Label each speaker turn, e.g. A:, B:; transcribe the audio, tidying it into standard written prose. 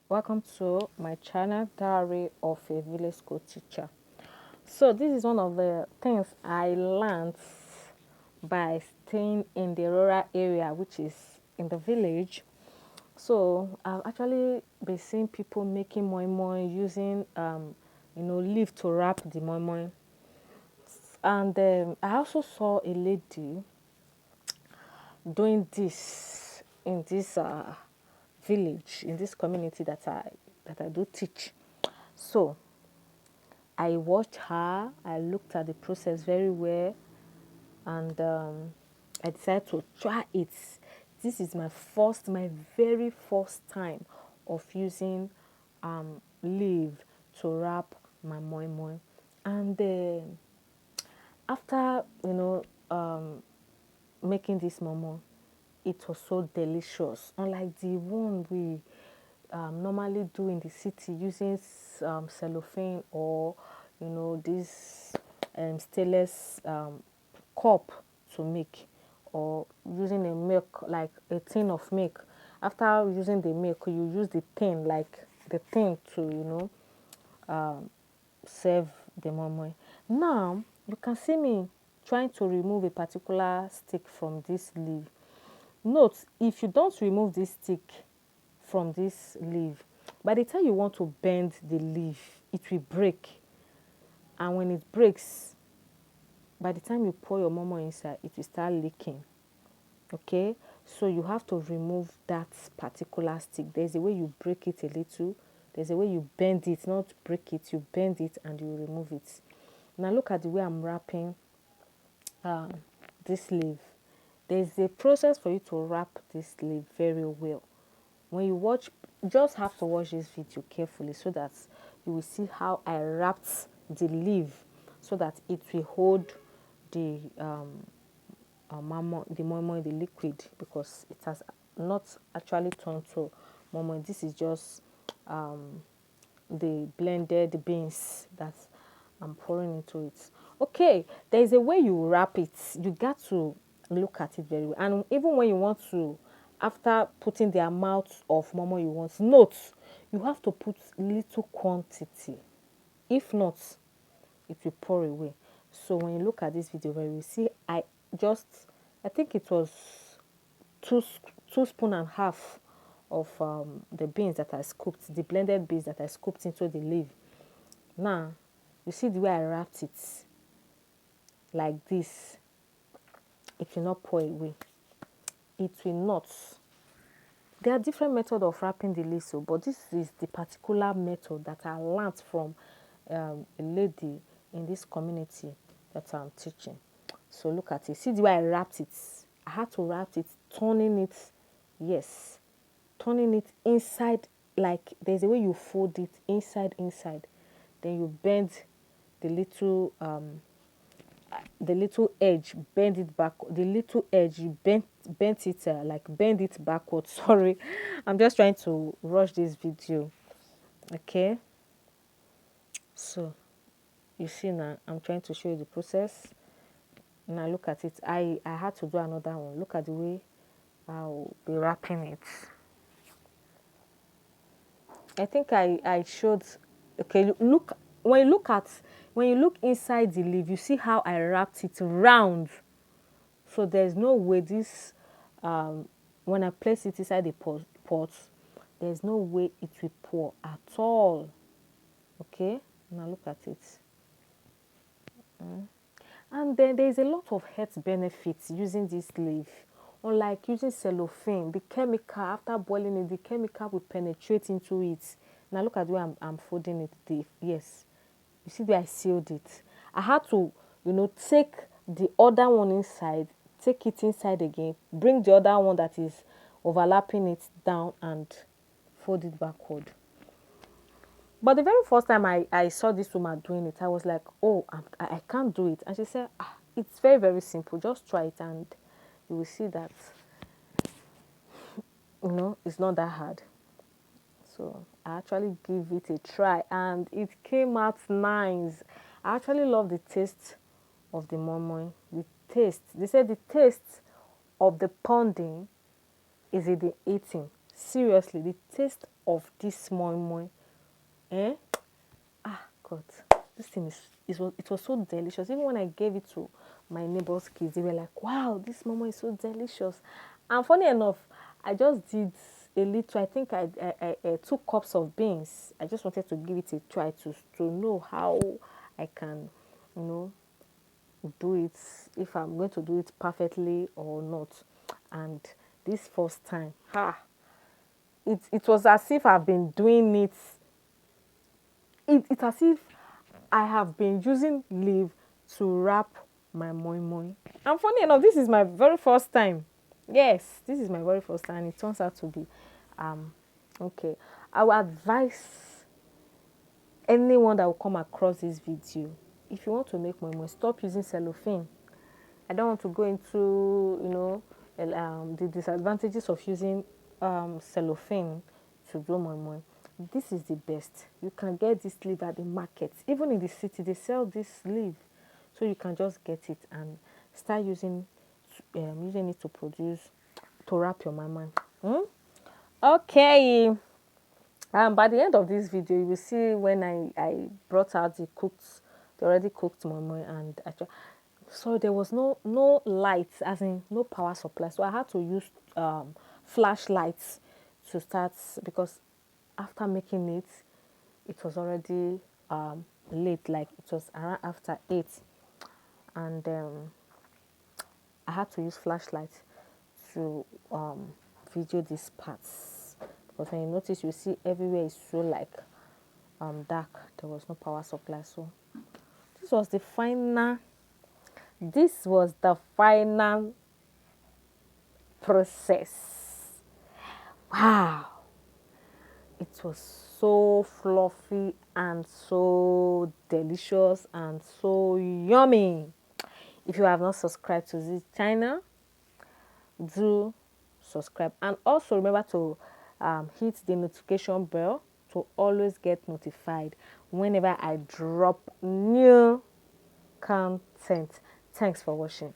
A: Welcome to my channel, Diary of a Village School Teacher. So this is one of the things I learned by staying in the rural area, which is in the village. So I've actually been seeing people making moi moi using leaf to wrap the moi moi. And I also saw a lady doing this in this village, in this community that I do teach. So I watched her, I looked at the process very well, and I decided to try it. This is my very first time of using leaf to wrap my moi moi. And after, making this momo, it was so delicious. Unlike the one we normally do in the city using cellophane or this stainless cup to make, or using a milk, like a tin of milk. After using the milk, you use the tin, like the tin to serve the momo. Now you can see me trying to remove a particular stick from this leaf. Note, if you don't remove this stick from this leaf, by the time you want to bend the leaf, it will break. And when it breaks, by the time you pour your momo inside, it will start leaking. Okay, so you have to remove that particular stick. There's a way you break it a little, there's a way you bend it, not break it, you bend it and you remove it. Now look at the way I'm wrapping um, this leaf. There's a process for you to wrap this leaf very well. When you watch, just have to watch this video carefully so that you will see how I wrapped the leaf so that it will hold the the moi moi, the liquid, because it has not actually turned to moi moi. This is just the blended beans that I'm pouring into it. Okay, there is a way you wrap it. You got to look at it very well. And even when you want to, after putting the amount of momo you want, note, you have to put little quantity. If not, it will pour away. So when you look at this video very well, see, I think it was two two spoon and a half of the beans that I scooped, the blended beans that I scooped into the leaf. Now, you see the way I wrapped it like this. It will not pour away. It will not. There are different methods of wrapping the leaf, but this is the particular method that I learned from a lady in this community that I'm teaching. So look at it. See the way I wrapped it. I had to wrap it, turning it, yes, turning it inside, like there's a way you fold it inside. Then you bend the little edge, bend it back. The little edge you bent it, like bend it backwards. Sorry, I'm just trying to rush this video. Okay, so you see now I'm trying to show you the process. Now look at it. I had to do another one. Look at the way I'll be wrapping it. I think I showed. Okay, look, when you look inside the leaf, you see how I wrapped it round. So there's no way this when I place it inside the pot, there's no way it will pour at all. Okay, now look at it. And then there's a lot of health benefits using this leaf. Unlike using cellophane, the chemical, after boiling it, the chemical will penetrate into it. Now look at the way I'm folding it. Yes, you see the way I sealed it. I had to, take the other one inside, take it inside again, bring the other one that is overlapping it down and fold it backward. But the very first time I saw this woman doing it, I was like, oh, I can't do it. And she said, it's very, very simple. Just try it and you will see that, it's not that hard. So I actually gave it a try and it came out nice. I actually love the taste of the moi moi. The taste. They said the taste of the pounding is in the eating. Seriously, the taste of this moi moi. Eh? Ah, God, this thing it was so delicious. Even when I gave it to my neighbor's kids, they were like, wow, this momo is so delicious. And funny enough, I just did a little, I think I 2 cups of beans. I just wanted to give it a try to know how I can, you know, do it, if I'm going to do it perfectly or not. And this first time, it was as if I've been doing it. It's as if I have been using leaf to wrap my moi moi. And funny enough, this is my very first time. Yes, this is my very first time. And it turns out to be okay. I would advise anyone that will come across this video, if you want to make moi moi, stop using cellophane. I don't want to go into, the disadvantages of using cellophane to do moi moi. This is the best. You can get this leaf at the market. Even in the city, they sell this leaf. So you can just get it and start using it to wrap your moi moi. Okay. By the end of this video, you will see when I brought out the already cooked moi moi, and so there was no lights, as in no power supply. So I had to use flashlights to start, because after making it, it was already late, like it was around after 8, and I had to use flashlights to video these parts, because when you notice, you see everywhere is so like dark. There was no power supply. So this was the final process. Wow, it was so fluffy and so delicious and so yummy. If you have not subscribed to this channel, do subscribe, and also remember to hit the notification bell to always get notified whenever I drop new content. Thanks for watching.